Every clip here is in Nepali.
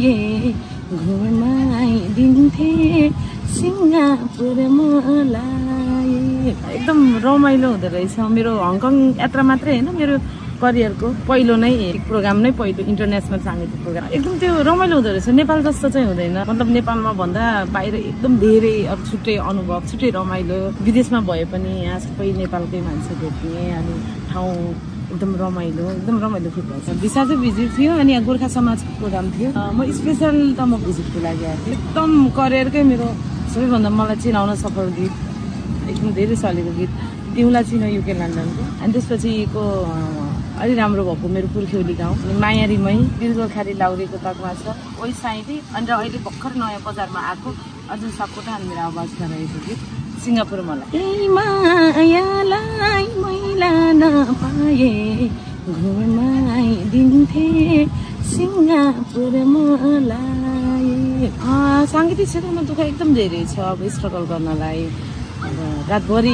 पाए घुमाइदिन्थे सिङ्गापुर मलाई। एकदम रमाइलो हुँदो रहेछ। मेरो हङकङ यात्रा मात्रै होइन, मेरो करियरको पहिलो नै प्रोग्राम नै पहिलो इन्टरनेसनल साङ्गीतिक प्रोग्राम। एकदम त्यो रमाइलो हुँदो रहेछ। नेपाल जस्तो चाहिँ हुँदैन, मतलब नेपालमा भन्दा बाहिर एकदम धेरै अब छुट्टै अनुभव, छुट्टै रमाइलो। विदेशमा भए पनि यहाँ सबै नेपालकै मान्छे भेट्ने अनि ठाउँ एकदम रमाइलो फिल भएको छ। दिशा चाहिँ भिजिट थियो अनि यहाँ गोर्खा समाजको प्रोग्राम थियो। म स्पेसल त म भिजिटको लागि आएको थिएँ। एकदम करियरकै मेरो सबैभन्दा मलाई चिनाउन सफल गीत, एकदम धेरै चलेको गीत तिउला चिन युके लन्डनको। अनि त्यसपछिको अलि राम्रो भएको मेरो पुर्ख्यौली गाउँ मायारीमै बिरगोखारी लाउरीको तकमा छ ओइ साइडी। अनि अहिले भर्खर नयाँ बजारमा आएको अर्जुन सापकोटा अनि मेरो आवाजमा रहेको गीत सिङ्गापुर मलाई। मायालाई मैला नपाए घुमाइदिन्थे सिङ्गापुर मलाई। साङ्गीतिक क्षेत्रमा दुःख एकदम धेरै छ, अब स्ट्रगल गर्नलाई। रातभरि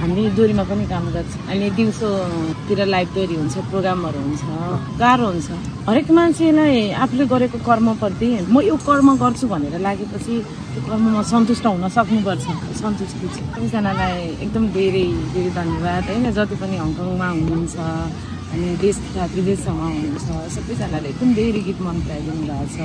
हामी दोहोरीमा पनि काम गर्छ अनि दिउँसोतिर लाइभ दोहोरी हुन्छ, प्रोग्रामहरू हुन्छ, गाह्रो हुन्छ। हरेक मान्छेलाई आफूले गरेको कर्मप्रति म यो कर्म गर्छु भनेर लागेपछि त्यो कर्ममा सन्तुष्ट हुन सक्नुपर्छ। सन्तुष्टि छ। सबैजनालाई एकदम धेरै धेरै धन्यवाद होइन, जति पनि हङकङमा हुनुहुन्छ अनि देश तथा विदेशसँग हुनुहुन्छ सबैजनाले एकदम धेरै गीत मन पराइदिनु भएको छ।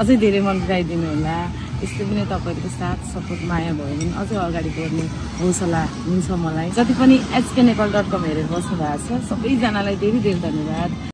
अझै धेरै मन पराइदिनु होला। यस्तै पनि तपाईँहरूको साथ सपोर्ट माया भयो भने अझै अगाडि बढ्ने हौसला हुन्छ मलाई। जति पनि HKNepal.com हेरेर बस्नु भएको छ सबैजनालाई धेरै धेरै धन्यवाद।